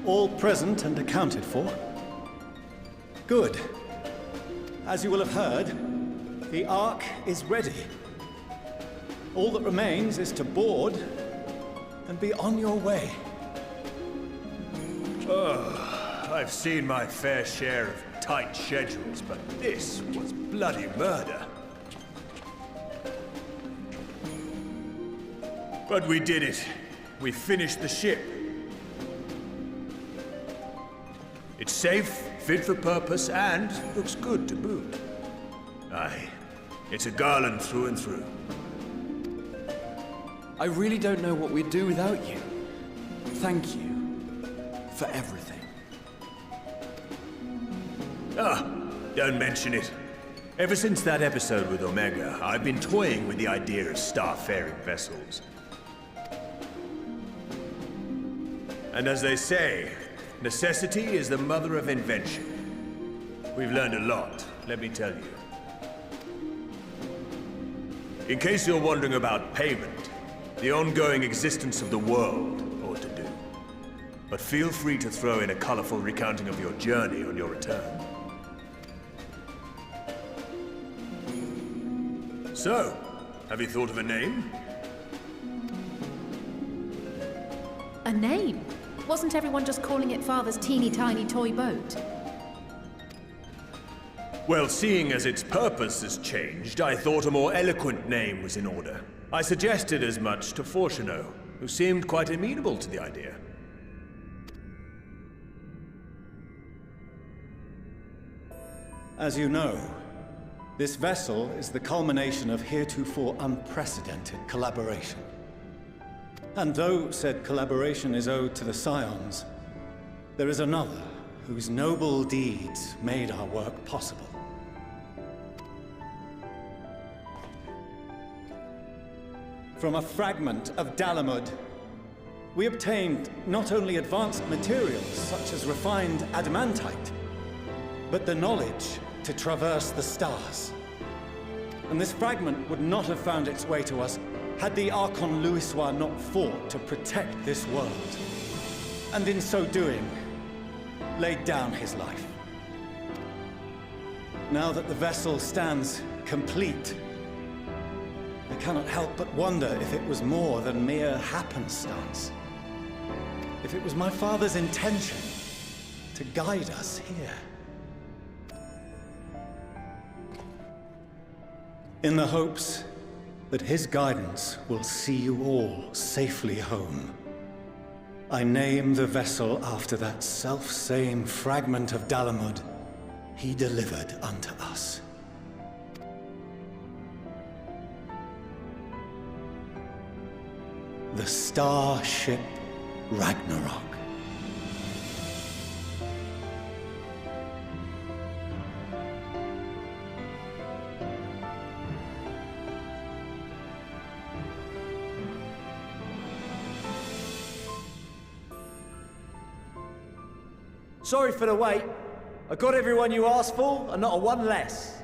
All present and accounted for? Good. As you will have heard, the Ark is ready. All that remains is to board and be on your way. I've seen my fair share of tight schedules, but this was bloody murder. But we did it. We finished the ship. It's safe, fit for purpose, and looks good to boot. Aye, it's a garland through and through. I really don't know what we'd do without you. Thank you for everything. Don't mention it. Ever since that episode with Omega, I've been toying with the idea of star-faring vessels. And as they say, necessity is the mother of invention. We've learned a lot, let me tell you. In case you're wondering about payment, the ongoing existence of the world ought to do. But feel free to throw in a colorful recounting of your journey on your return. So, have you thought of a name? A name? Wasn't everyone just calling it Father's teeny tiny toy boat? Well, seeing as its purpose has changed, I thought a more eloquent name was in order. I suggested as much to Fortuno, who seemed quite amenable to the idea. As you know, this vessel is the culmination of heretofore unprecedented collaboration. And though said collaboration is owed to the Scions, there is another whose noble deeds made our work possible. From a fragment of Dalamud, we obtained not only advanced materials such as refined adamantite, but the knowledge to traverse the stars. And this fragment would not have found its way to us had the Archon Louisoix not fought to protect this world, and in so doing, laid down his life. Now that the vessel stands complete, I cannot help but wonder if it was more than mere happenstance. If it was my father's intention to guide us here. In the hopes that his guidance will see you all safely home, I name the vessel after that self-same fragment of Dalamud he delivered unto us. The Starship Ragnarok. Sorry for the wait. I got everyone you asked for, and not a one less.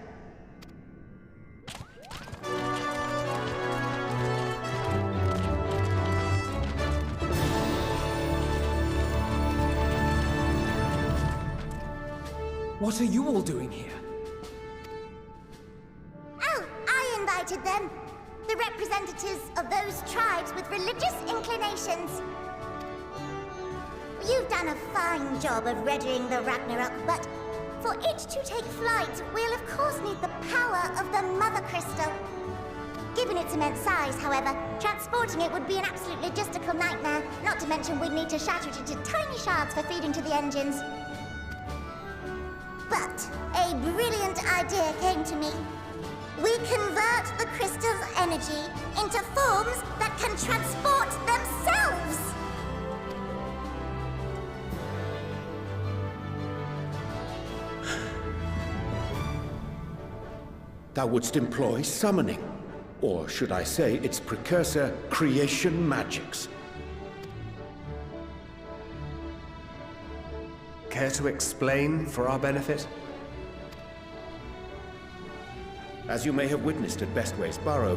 What are you all doing here? Oh, I invited them. The representatives of those tribes with religious inclinations. You've done a fine job of readying the Ragnarok, but for it to take flight, we'll of course need the power of the Mother Crystal. Given its immense size, however, transporting it would be an absolute logistical nightmare, not to mention we'd need to shatter it into tiny shards for feeding to the engines. But a brilliant idea came to me. We convert the crystal's energy into forms that can transport themselves! Thou wouldst employ summoning, or should I say its precursor, creation magics. Care to explain for our benefit? As you may have witnessed at Bestway's Burrow,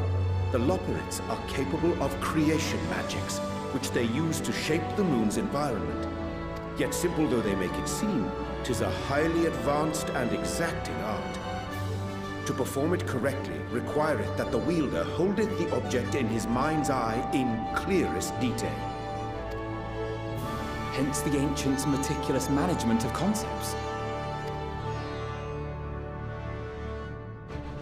the Loperites are capable of creation magics, which they use to shape the moon's environment. Yet simple though they make it seem, 'tis a highly advanced and exacting art. To perform it correctly requireth that the wielder holdeth the object in his mind's eye in clearest detail. Hence the ancients' meticulous management of concepts.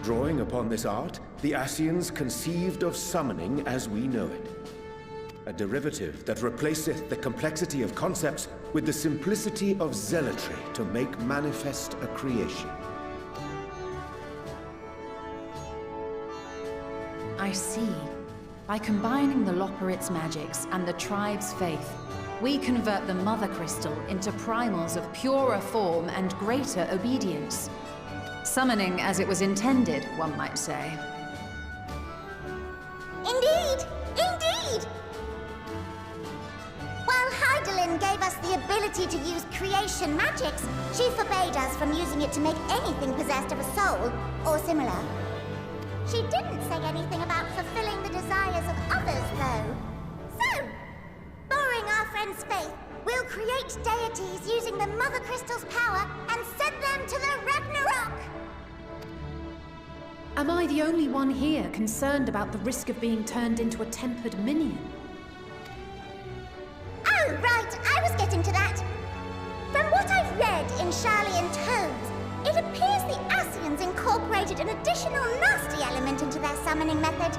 Drawing upon this art, the Ascians conceived of summoning as we know it. A derivative that replaceth the complexity of concepts with the simplicity of zealotry to make manifest a creation. I see. By combining the Loporrit's magics and the tribe's faith, we convert the Mother Crystal into primals of purer form and greater obedience. Summoning as it was intended, one might say. Indeed! Indeed! While Heidelin gave us the ability to use creation magics, she forbade us from using it to make anything possessed of a soul, or similar. She didn't say anything about fulfilling the desires of others, though. So, borrowing our friend's faith, we'll create deities using the Mother Crystal's power and send them to the Ragnarok! Am I the only one here concerned about the risk of being turned into a tempered minion? Oh, right, I was getting to that. From what I've read in Charlian tomes, it appears the Ascians incorporated an additional nasty element into their summoning method.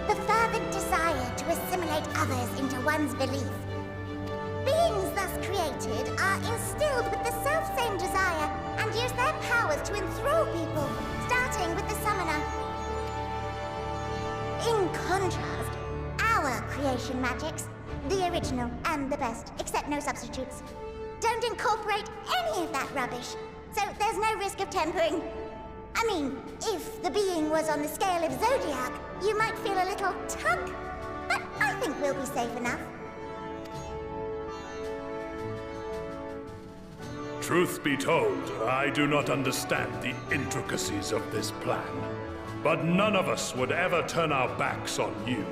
The fervent desire to assimilate others into one's belief. Beings thus created are instilled with the self-same desire and use their powers to enthrall people, starting with the summoner. In contrast, our creation magics, the original and the best, except no substitutes, don't incorporate any of that rubbish. So there's no risk of tempering. I mean, if the being was on the scale of Zodiac, you might feel a little tug. But I think we'll be safe enough. Truth be told, I do not understand the intricacies of this plan. But none of us would ever turn our backs on you.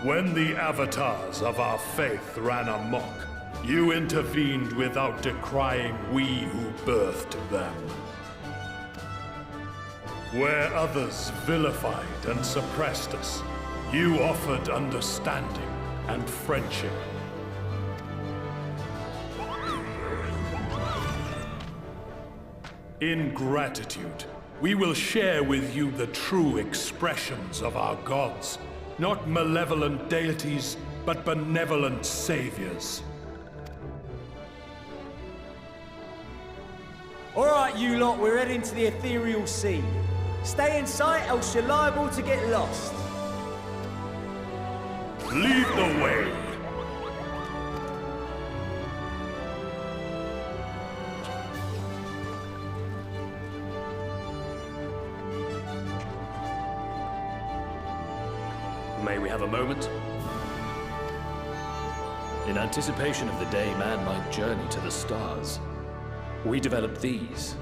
When the avatars of our faith ran amok, you intervened without decrying we who birthed them. Where others vilified and suppressed us, you offered understanding and friendship. In gratitude, we will share with you the true expressions of our gods. Not malevolent deities, but benevolent saviors. Alright, you lot, we're heading to the ethereal sea. Stay in sight, else you're liable to get lost. Lead the way. May we have a moment? In anticipation of the day man might journey to the stars, we developed these.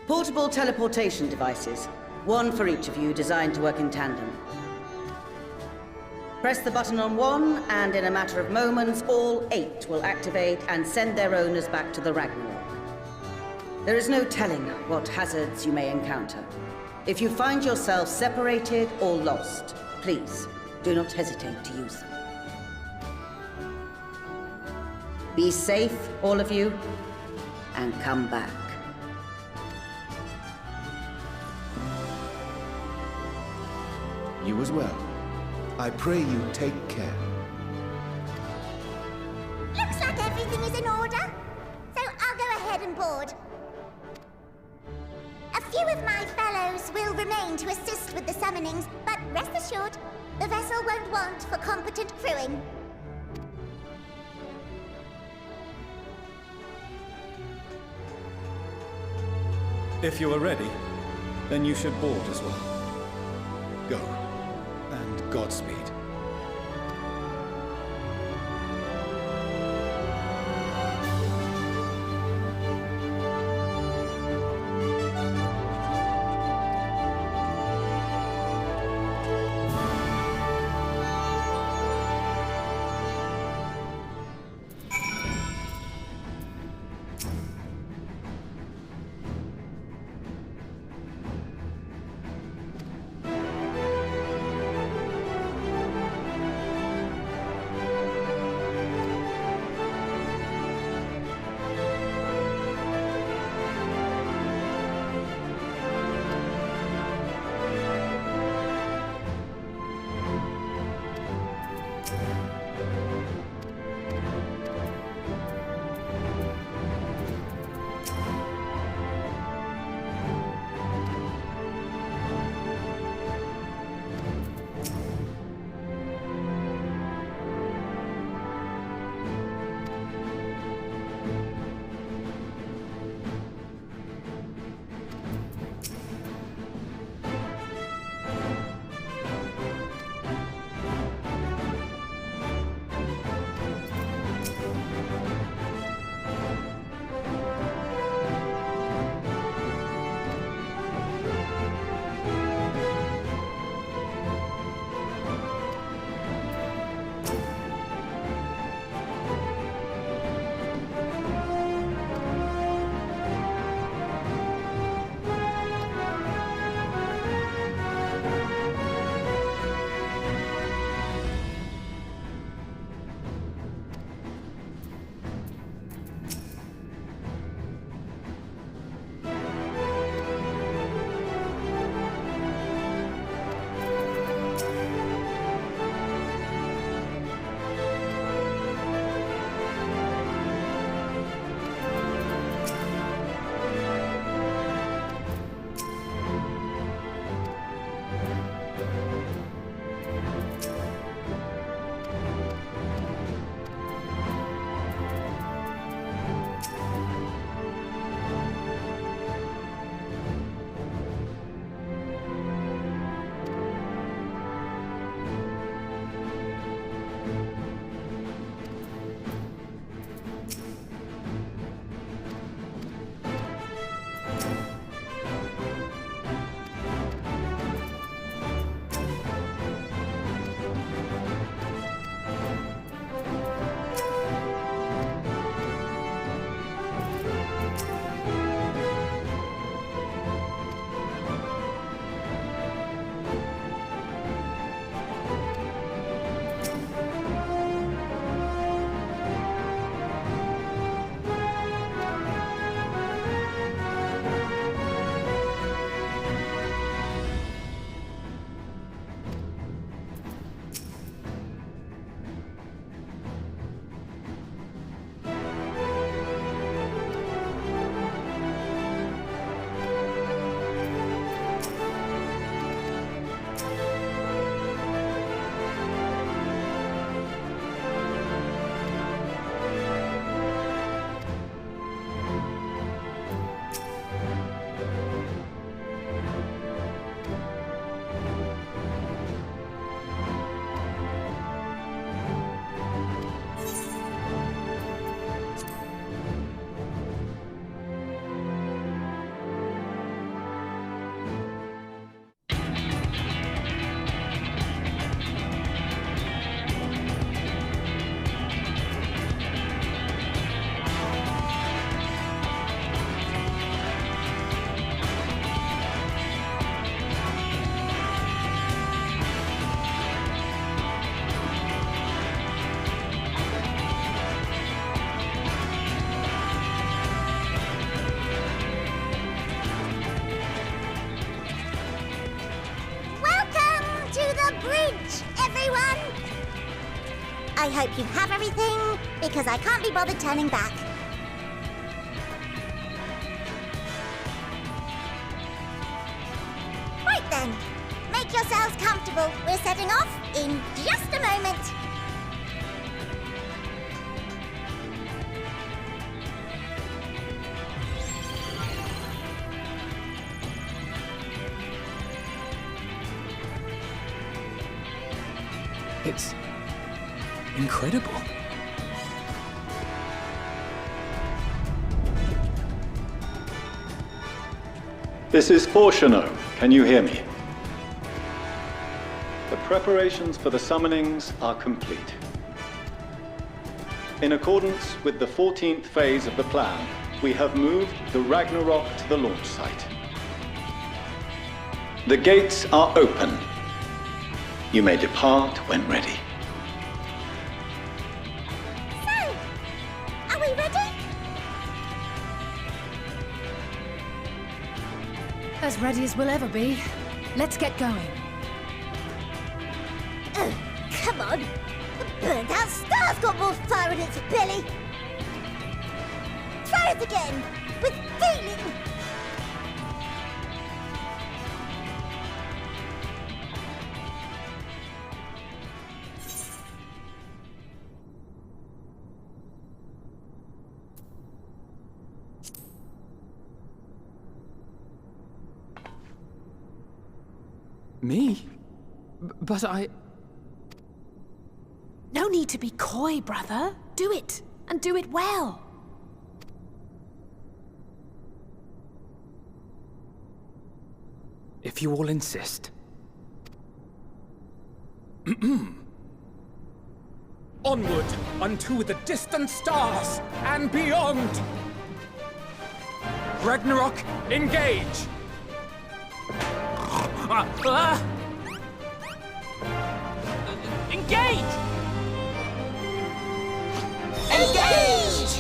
Portable teleportation devices. One for each of you, designed to work in tandem. Press the button on one, and in a matter of moments, all 8 will activate and send their owners back to the Ragnarok. There is no telling what hazards you may encounter. If you find yourself separated or lost, please do not hesitate to use them. Be safe, all of you, and come back. You as well. I pray you take care. Looks like everything is in order, so I'll go ahead and board. A few of my fellows will remain to assist with the summonings, but rest assured, the vessel won't want for competent crewing. If you are ready, then you should board as well. Go, and Godspeed. I hope you have everything, because I can't be bothered turning back. Right then, make yourselves comfortable. We're setting off in just a moment. It's incredible. This is Fortuno. Can you hear me? The preparations for the summonings are complete. In accordance with the 14th phase of the plan, we have moved the Ragnarok to the launch site. The gates are open. You may depart when ready. So, are we ready? As ready as we'll ever be. Let's get going. Oh, come on. The burnt-out star's got more fire in its belly. Try it again, with feeling. Me? But I... No need to be coy, brother. Do it, and do it well. If you all insist. Onward unto the distant stars and beyond! Ragnarok, engage! Engage! Engage!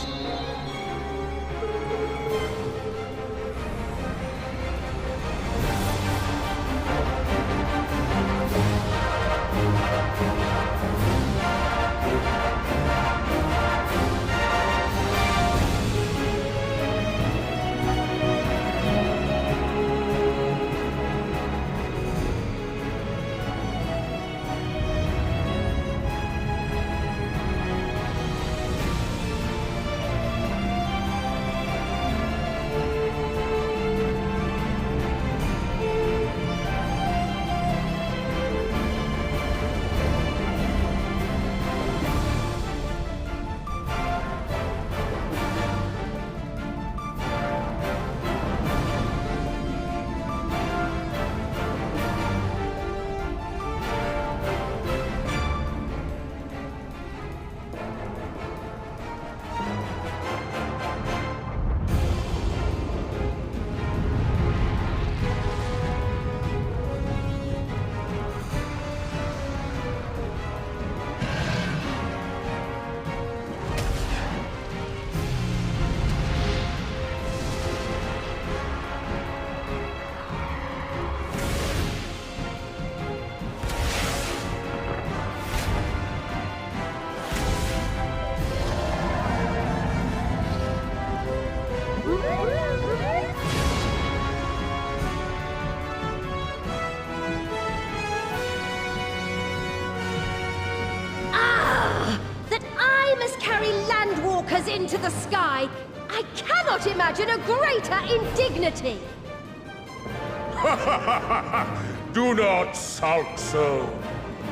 Into the sky, I cannot imagine a greater indignity. Do not sulk so,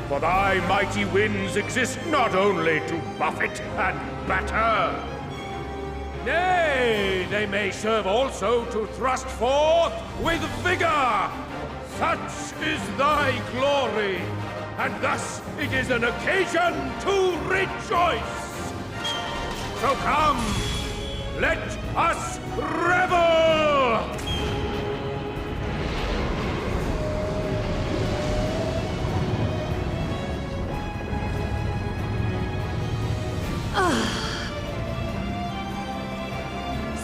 for thy mighty winds exist not only to buffet and batter. Nay, they may serve also to thrust forth with vigor. Such is thy glory, and thus it is an occasion to rejoice. So come, let us revel!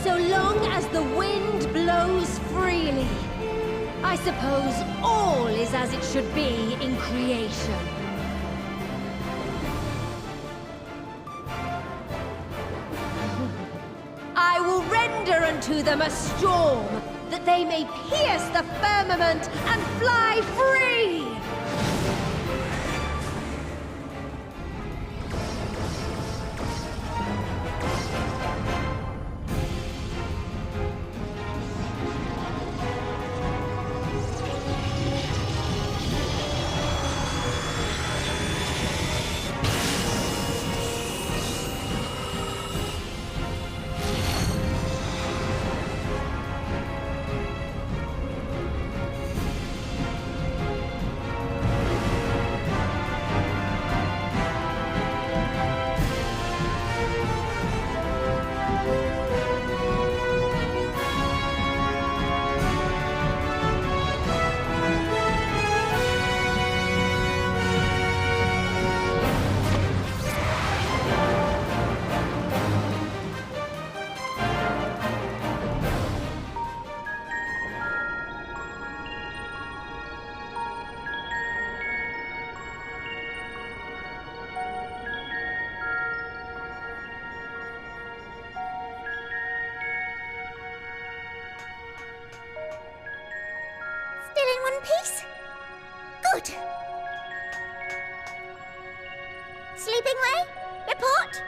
So long as the wind blows freely, I suppose all is as it should be in creation. Render unto them a storm, that they may pierce the firmament and fly free! Still in one piece? Good. Sleeping way? Report?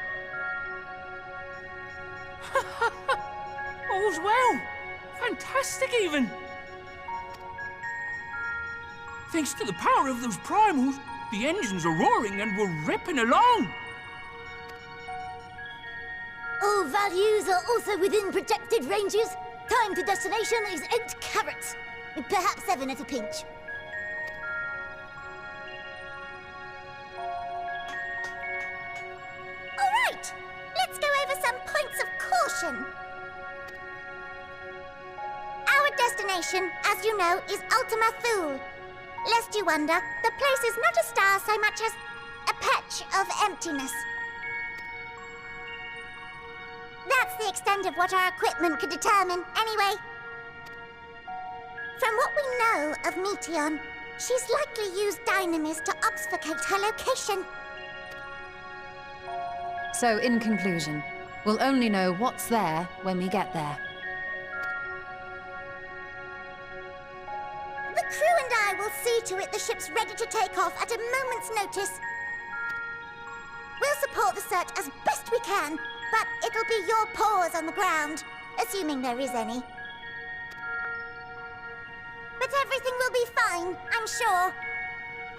All's well. Fantastic, even. Thanks to the power of those primals, the engines are roaring and we're ripping along. All values are also within projected ranges. Time to destination is 8 carats. Perhaps 7 at a pinch. All right, let's go over some points of caution. Our destination, as you know, is Ultima Thule. Lest you wonder, the place is not a star so much as a patch of emptiness. That's the extent of what our equipment could determine, anyway. From what we know of Meteion, she's likely used dynamis to obfuscate her location. So, in conclusion, we'll only know what's there when we get there. The crew and I will see to it the ship's ready to take off at a moment's notice. We'll support the search as best we can, but it'll be your paws on the ground, assuming there is any. But everything will be fine, I'm sure.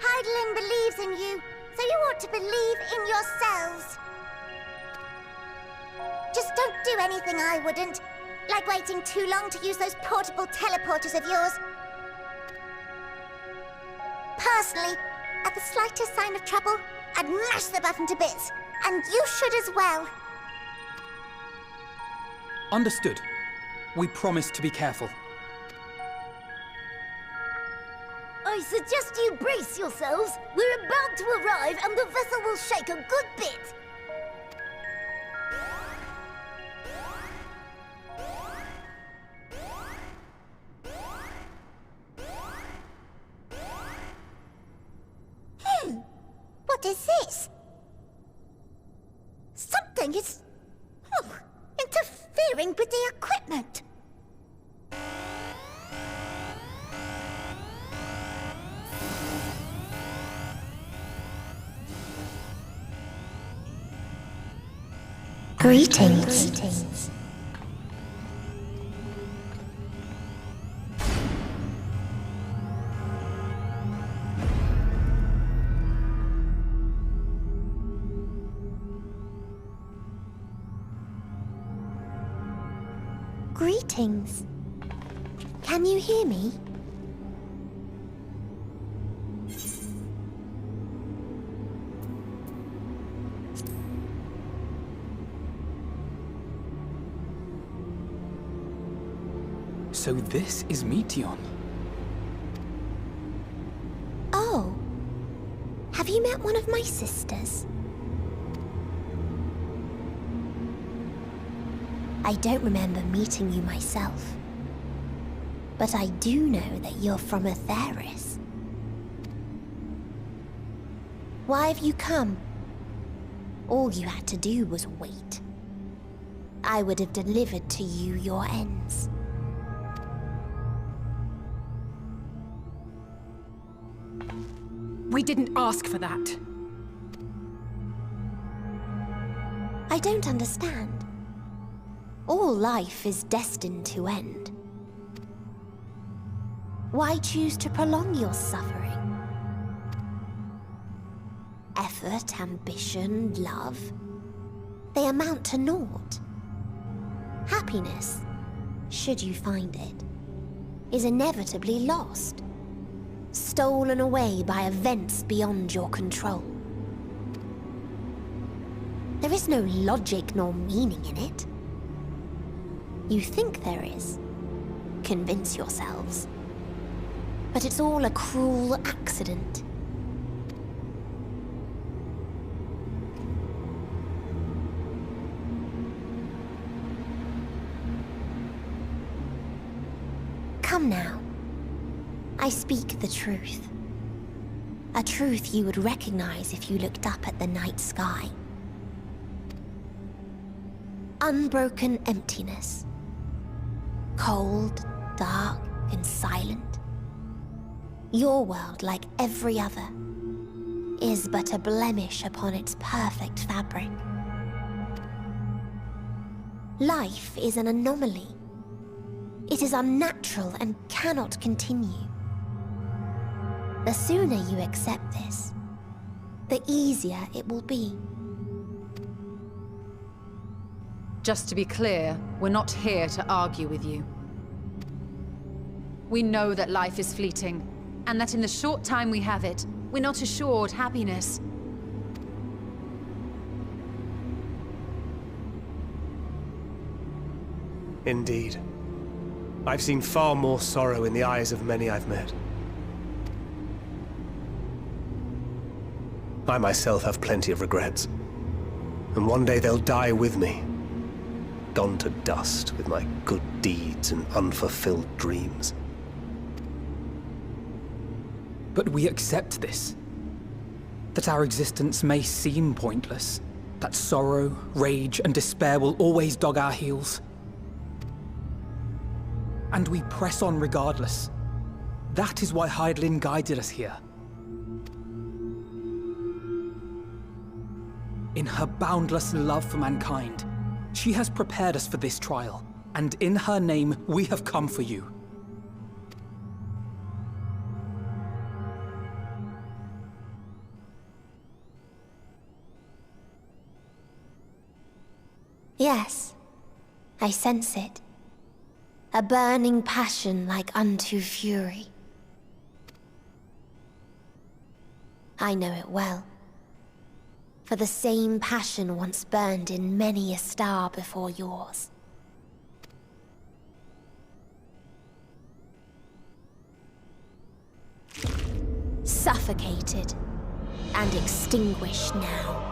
Hydaelyn believes in you, so you ought to believe in yourselves. Just don't do anything I wouldn't, like waiting too long to use those portable teleporters of yours. Personally, at the slightest sign of trouble, I'd mash the button to bits, and you should as well. Understood. We promise to be careful. I suggest you brace yourselves. We're about to arrive and the vessel will shake a good bit. What is this? Something is... interfering with the equipment. Greetings. Greetings. Can you hear me? So this is Meteion. Oh. Have you met one of my sisters? I don't remember meeting you myself. But I do know that you're from Atheris. Why have you come? All you had to do was wait. I would have delivered to you your ends. We didn't ask for that. I don't understand. All life is destined to end. Why choose to prolong your suffering? Effort, ambition, love, they amount to naught. Happiness, should you find it, is inevitably lost, stolen away by events beyond your control. There is no logic nor meaning in it. You think there is. Convince yourselves. But it's all a cruel accident. Come now. I speak the truth. A truth you would recognize if you looked up at the night sky. Unbroken emptiness. Cold, dark, and silent. Your world, like every other, is but a blemish upon its perfect fabric. Life is an anomaly. It is unnatural and cannot continue. The sooner you accept this, the easier it will be. Just to be clear, we're not here to argue with you. We know that life is fleeting, and that in the short time we have it, we're not assured happiness. Indeed. I've seen far more sorrow in the eyes of many I've met. I myself have plenty of regrets. And one day they'll die with me. Gone to dust with my good deeds and unfulfilled dreams. But we accept this. That our existence may seem pointless. That sorrow, rage, and despair will always dog our heels. And we press on regardless. That is why Hydaelyn guided us here. In her boundless love for mankind, she has prepared us for this trial, and in her name, we have come for you. Yes, I sense it. A burning passion like unto fury. I know it well. For the same passion once burned in many a star before yours. Suffocated and extinguished now.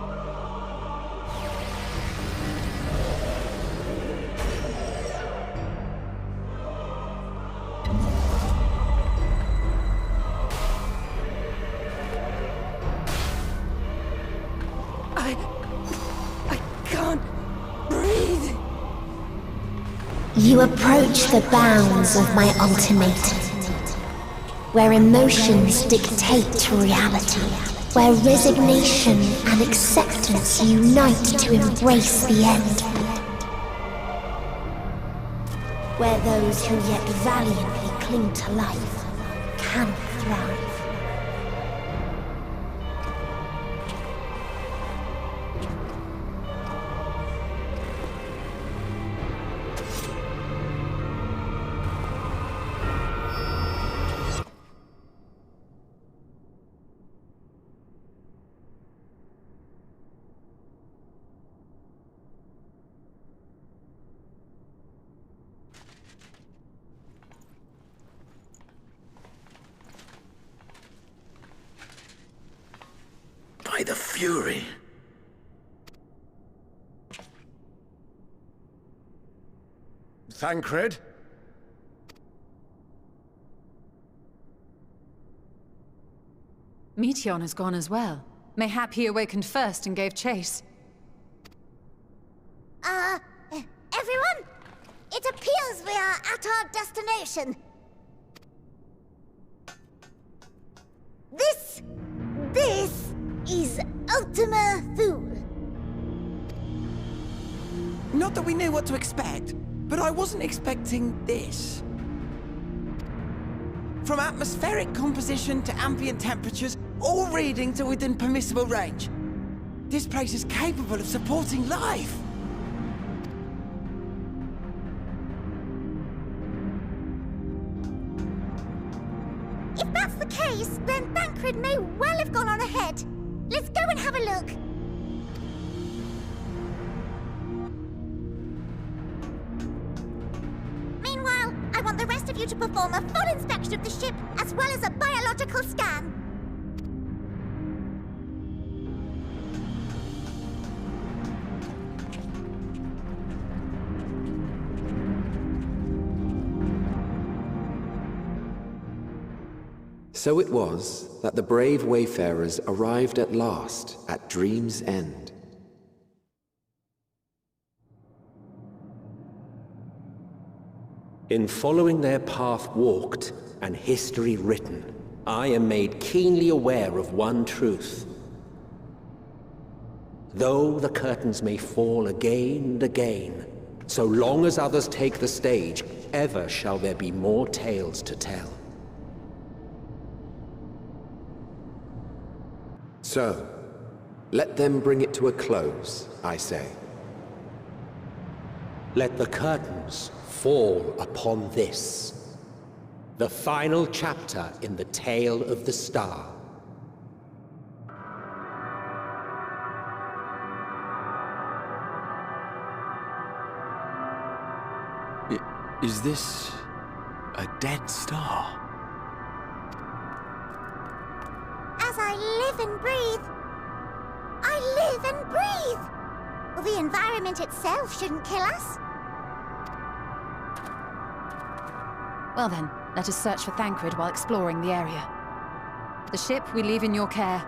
You approach the bounds of my ultimatum, where emotions dictate reality, where resignation and acceptance unite to embrace the end, where those who yet valiantly cling to life cannot thrive. By the Fury. Thancred? Meteion has gone as well. Mayhap he awakened first and gave chase. everyone! It appears we are at our destination. This is Ultima Thule. Not that we knew what to expect, but I wasn't expecting this. From atmospheric composition to ambient temperatures, all reading to within permissible range. This place is capable of supporting life. If that's the case, then Thancred may well have gone on ahead. Let's go and have a look. Meanwhile, I want the rest of you to perform a full inspection of the ship, as well as a biological scan. So it was that the brave wayfarers arrived at last at Dream's End. In following their path walked and history written, I am made keenly aware of one truth. Though the curtains may fall again and again, so long as others take the stage, ever shall there be more tales to tell. So, let them bring it to a close, I say. Let the curtains fall upon this, the final chapter in the tale of the star. Is this a dead star? As I live and breathe, I live and breathe. Well, the environment itself shouldn't kill us. Well then, let us search for Thancred while exploring the area. The ship we leave in your care.